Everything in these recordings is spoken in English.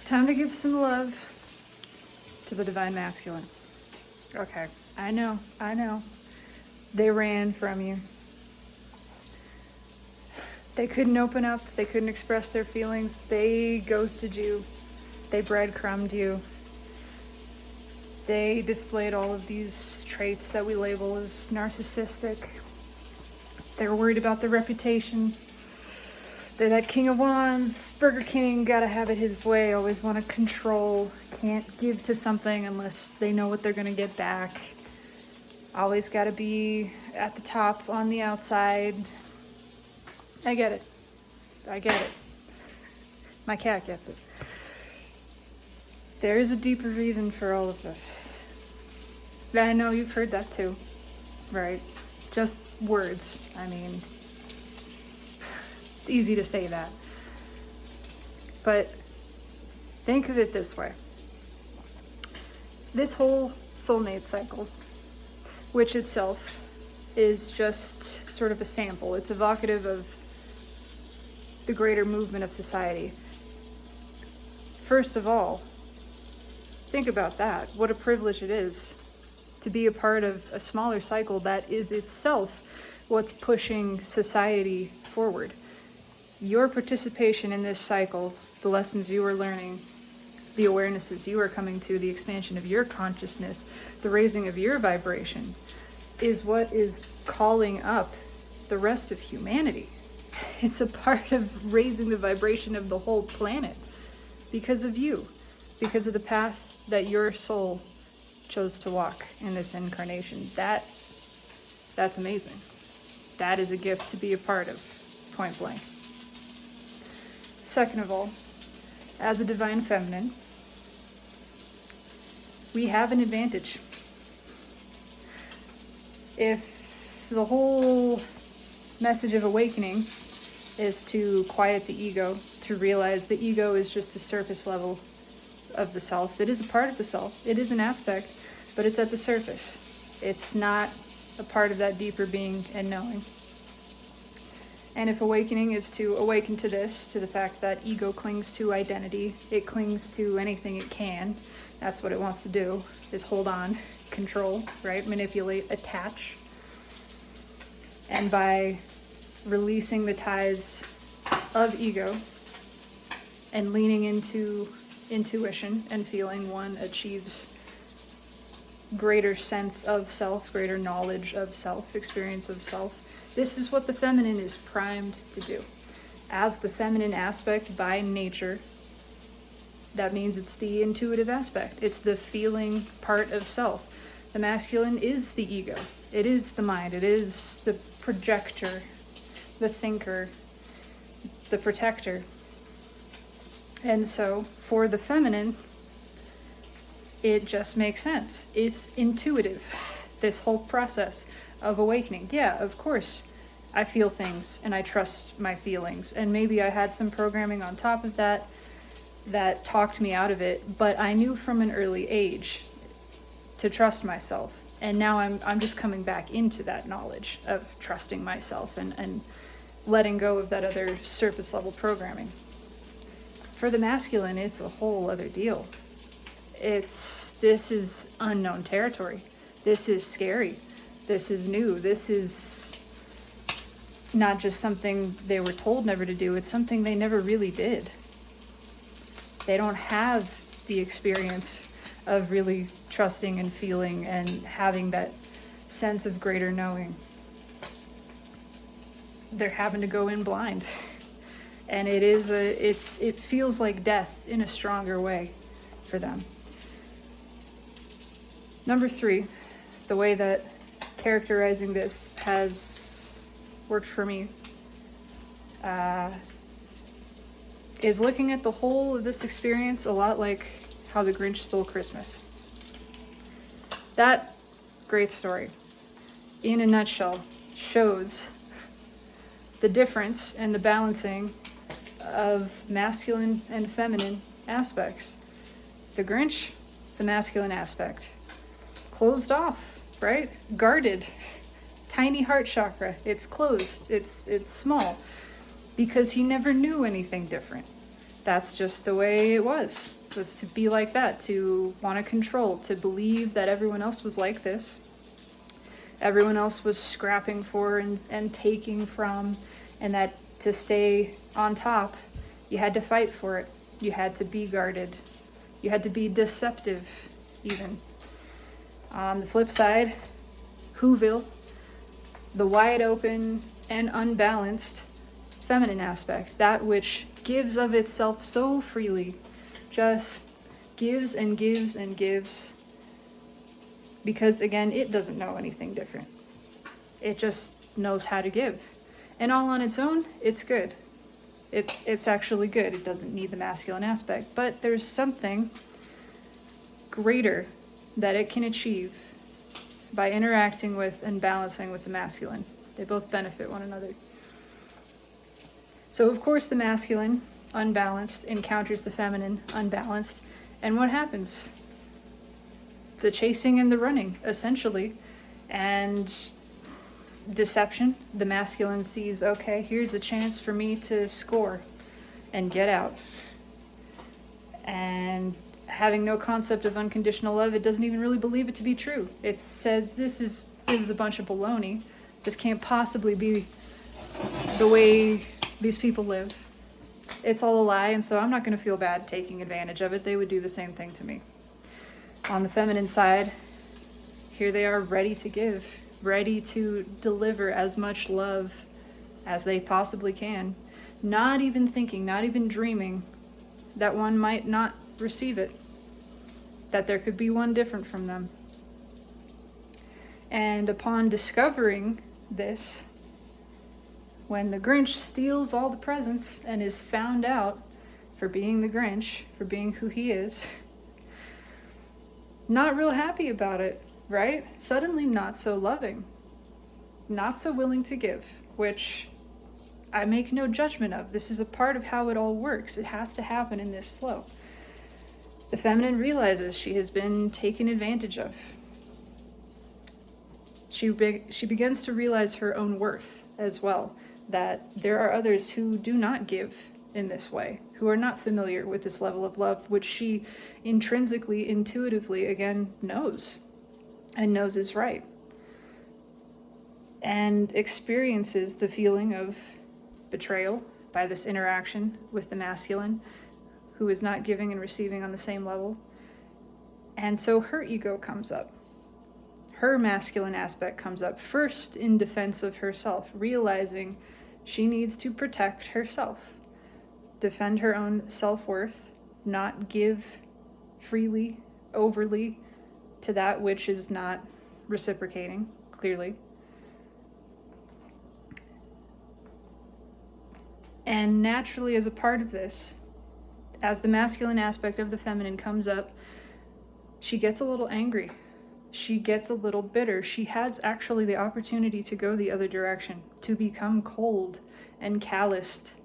time to give some love to the divine masculine. Okay, I know. They ran from you. They couldn't open up, they couldn't express their feelings, they ghosted you, they breadcrumbed you. They displayed all of these traits that we label as narcissistic. They were worried about their reputation. They're that King of Wands, Burger King, gotta have it his way, always want to control, can't give to something unless they know what they're gonna get back. Always gotta be at the top on the outside. I get it. My cat gets it. There is a deeper reason for all of this. I know you've heard that too, right? Just words. I mean, it's easy to say that. But think of it this way. This whole soulmate cycle, which itself is just sort of a sample. It's evocative of the greater movement of society. First of all, think about that. What a privilege it is to be a part of a smaller cycle that is itself what's pushing society forward. Your participation in this cycle, the lessons you are learning, the awarenesses you are coming to, the expansion of your consciousness, the raising of your vibration, is what is calling up the rest of humanity. It's a part of raising the vibration of the whole planet because of you, because of the path that your soul chose to walk in this incarnation. That's amazing. That is a gift to be a part of, point blank. Second of all, as a divine feminine, we have an advantage. If the whole message of awakening is to quiet the ego, to realize the ego is just a surface level of the self. It is a part of the self. It is an aspect, but it's at the surface. It's not a part of that deeper being and knowing. And if awakening is to awaken to this, to the fact that ego clings to identity, it clings to anything it can. That's what it wants to do, is hold on, control, right? Manipulate, attach. And by releasing the ties of ego and leaning into intuition and feeling, one achieves greater sense of self, greater knowledge of self, experience of self. This is what the feminine is primed to do. As the feminine aspect by nature, that means it's the intuitive aspect. It's the feeling part of self. The masculine is the ego. It is the mind. It is the projector, the thinker, the protector. And so for the feminine, it just makes sense. It's intuitive, this whole process of awakening. Yeah, of course, I feel things and I trust my feelings. And maybe I had some programming on top of that talked me out of it, but I knew from an early age to trust myself. And now I'm just coming back into that knowledge of trusting myself and letting go of that other surface level programming. For the masculine, it's a whole other deal. This is unknown territory. This is scary. This is new. This is not just something they were told never to do. It's something they never really did. They don't have the experience of really trusting and feeling and having that sense of greater knowing. They're having to go in blind. And it feels like death in a stronger way for them. Number 3, the way that characterizing this has worked for me is looking at the whole of this experience a lot like how the Grinch stole Christmas. That great story, in a nutshell, shows the difference and the balancing of masculine and feminine aspects. The Grinch, the masculine aspect, closed off, right? Guarded, tiny heart chakra. It's closed. It's small because he never knew anything different. That's just the way it was to be like that, to want to control, to believe that everyone else was like this. Everyone else was scrapping for and taking from, and that to stay on top, you had to fight for it. You had to be guarded. You had to be deceptive, even. On the flip side, Whoville, the wide open and unbalanced feminine aspect, that which gives of itself so freely, just gives and gives and gives, because again, it doesn't know anything different. It just knows how to give. And all on its own, it's good. It's actually good. It doesn't need the masculine aspect, but there's something greater that it can achieve by interacting with and balancing with the masculine. They both benefit one another. So of course the masculine, unbalanced, encounters the feminine, unbalanced, and what happens? The chasing and the running, essentially. And deception. The masculine sees, okay, here's a chance for me to score and get out. And having no concept of unconditional love, it doesn't even really believe it to be true. It says this is a bunch of baloney. This can't possibly be the way these people live. It's all a lie, and so I'm not going to feel bad taking advantage of it. They would do the same thing to me. On the feminine side, here they are ready to give, ready to deliver as much love as they possibly can, not even thinking, not even dreaming that one might not receive it, that there could be one different from them. And upon discovering this, when the Grinch steals all the presents and is found out for being the Grinch, for being who he is, not real happy about it, right? Suddenly not so loving, not so willing to give, which I make no judgment of. This is a part of how it all works. It has to happen in this flow. The feminine realizes she has been taken advantage of. She begins to realize her own worth as well, that there are others who do not give in this way, who are not familiar with this level of love, which she intrinsically, intuitively, again, knows, and knows is right. And experiences the feeling of betrayal by this interaction with the masculine, who is not giving and receiving on the same level. And so her ego comes up. Her masculine aspect comes up first in defense of herself, realizing she needs to protect herself, defend her own self-worth, not give freely, overly, to that which is not reciprocating, clearly. And naturally, as a part of this, as the masculine aspect of the feminine comes up, she gets a little angry. She gets a little bitter. She has actually the opportunity to go the other direction, to become cold and calloused,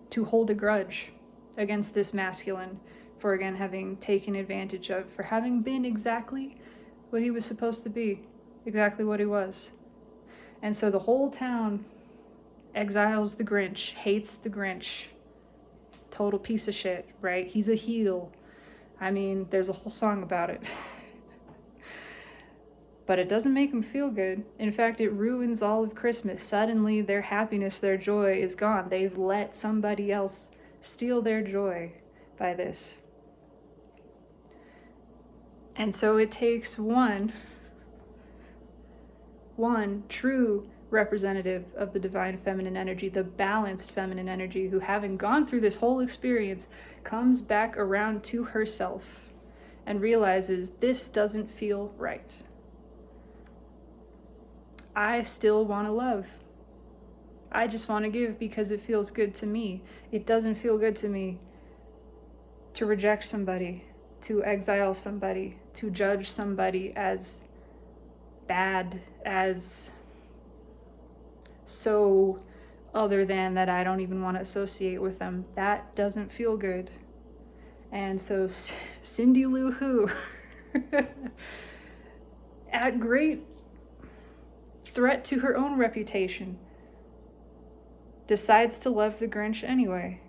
to hold a grudge against this masculine for, again, having taken advantage of, for having been exactly what he was supposed to be, exactly what he was. And so the whole town exiles the Grinch, hates the Grinch. Total piece of shit, right? He's a heel. I mean, there's a whole song about it. But it doesn't make them feel good. In fact, it ruins all of Christmas. Suddenly, their happiness, their joy is gone. They've let somebody else steal their joy by this. And so it takes one true representative of the divine feminine energy, the balanced feminine energy, who, having gone through this whole experience, comes back around to herself and realizes this doesn't feel right. I still want to love. I just want to give because it feels good to me. It doesn't feel good to me to reject somebody, to exile somebody, to judge somebody as bad, as so other than that I don't even want to associate with them. That doesn't feel good. And so Cindy Lou Who, at great threat to her own reputation, decides to love the Grinch anyway,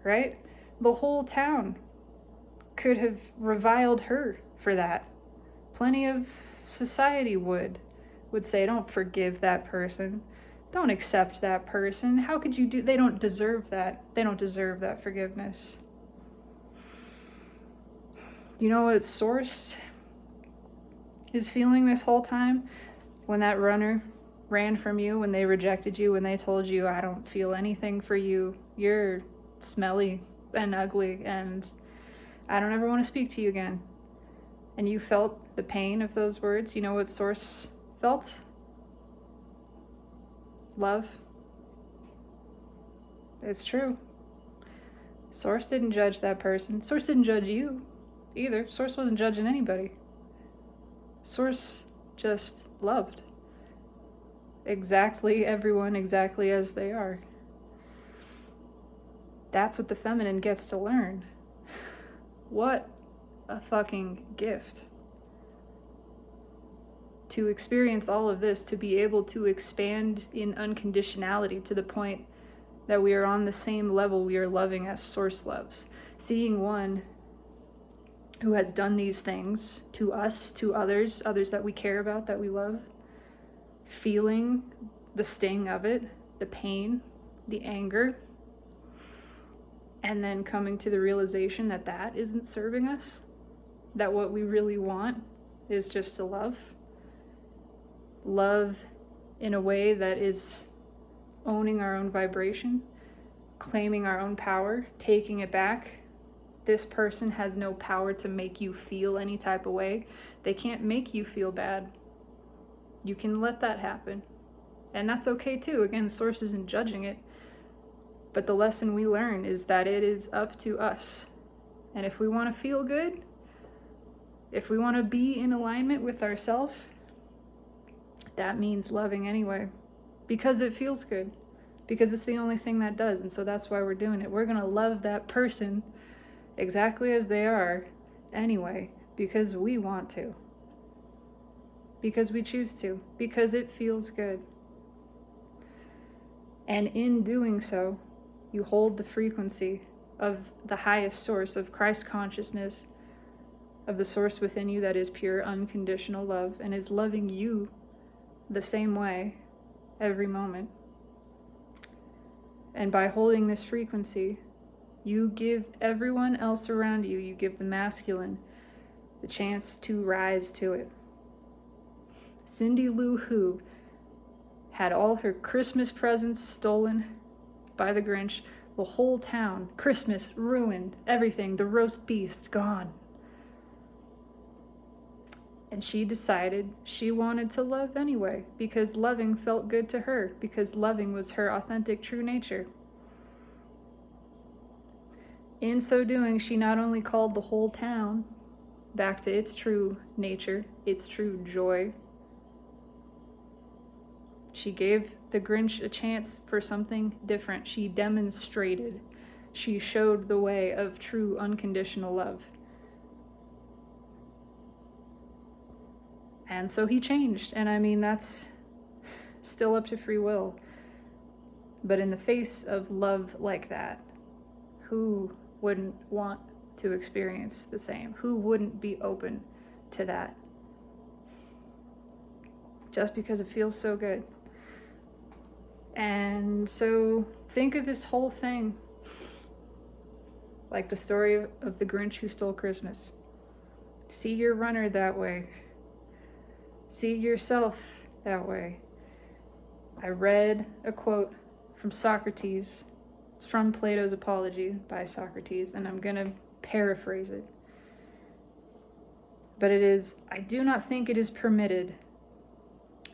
right? The whole town could have reviled her for that. Plenty of society would say, don't forgive that person. Don't accept that person. How could you do? They don't deserve that. They don't deserve that forgiveness. You know what Source is feeling this whole time? When that runner ran from you, when they rejected you, when they told you, I don't feel anything for you, you're smelly and ugly, and I don't ever want to speak to you again. And you felt the pain of those words. You know what Source felt? Love. It's true. Source didn't judge that person. Source didn't judge you either. Source wasn't judging anybody. Source just loved exactly everyone exactly as they are. That's what the feminine gets to learn. What a fucking gift. To experience all of this, to be able to expand in unconditionality to the point that we are on the same level we are loving as Source loves. Seeing one who has done these things to us, to others that we care about, that we love, feeling the sting of it, the pain, the anger, and then coming to the realization that that isn't serving us, that what we really want is just to love in a way that is owning our own vibration, claiming our own power, taking it back. This person has no power to make you feel any type of way. They can't make you feel bad. You can let that happen. And that's okay too. Again, Source isn't judging it. But the lesson we learn is that it is up to us. And if we want to feel good, if we want to be in alignment with ourselves, that means loving anyway. Because it feels good. Because it's the only thing that does. And so that's why we're doing it. We're going to love that person exactly as they are anyway. Because we want to. Because we choose to. Because it feels good. And in doing so, you hold the frequency of the highest source of Christ consciousness, of the source within you that is pure unconditional love and is loving you the same way every moment. And by holding this frequency, you give everyone else around you, you give the masculine the chance to rise to it. Cindy Lou Who had all her Christmas presents stolen by the Grinch, the whole town, Christmas ruined, everything, the roast beast gone. And she decided she wanted to love anyway, because loving felt good to her, because loving was her authentic true nature. In so doing, she not only called the whole town back to its true nature, its true joy. She gave the Grinch a chance for something different. She demonstrated. She showed the way of true unconditional love. And so he changed. And I mean, that's still up to free will. But in the face of love like that, who wouldn't want to experience the same? Who wouldn't be open to that? Just because it feels so good. And so think of this whole thing like the story of the Grinch who stole Christmas. See your runner that way. See yourself that way. I read a quote from Socrates. It's from Plato's Apology by Socrates, and I'm going to paraphrase it. But it is, I do not think it is permitted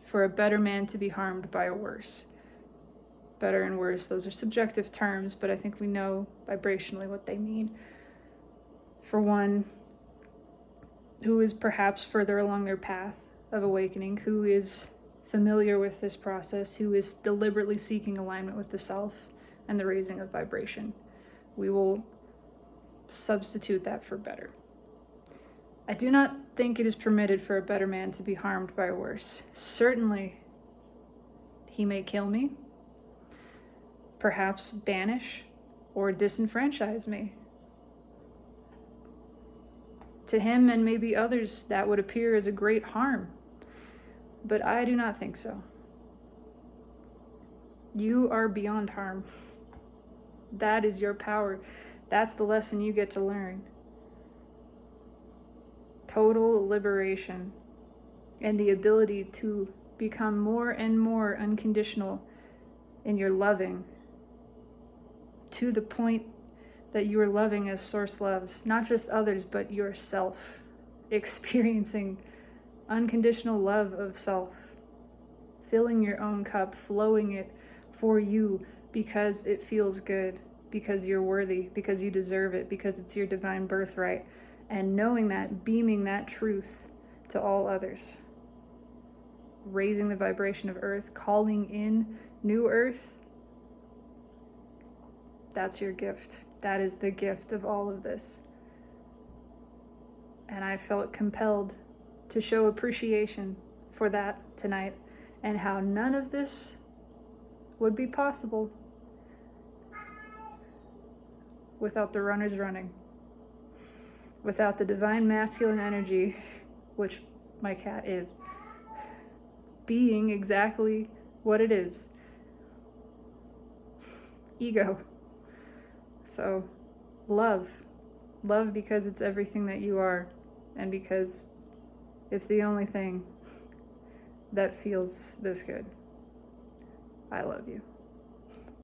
for a better man to be harmed by a worse. Better and worse, those are subjective terms, but I think we know vibrationally what they mean. For one who is perhaps further along their path of awakening, who is familiar with this process, who is deliberately seeking alignment with the self and the raising of vibration, we will substitute that for better. I do not think it is permitted for a better man to be harmed by a worse. Certainly, he may kill me, perhaps banish or disenfranchise me. To him and maybe others, that would appear as a great harm, but I do not think so. You are beyond harm. That is your power. That's the lesson you get to learn. Total liberation and the ability to become more and more unconditional in your loving, to the point that you are loving as Source loves, not just others, but yourself, experiencing unconditional love of self, filling your own cup, flowing it for you because it feels good, because you're worthy, because you deserve it, because it's your divine birthright, and knowing that, beaming that truth to all others, raising the vibration of earth, calling in new earth. That's your gift. That is the gift of all of this. And I felt compelled to show appreciation for that tonight, and how none of this would be possible without the runners running, without the divine masculine energy, which my cat is, being exactly what it is. Ego. So love because it's everything that you are, and because it's the only thing that feels this good. I love you.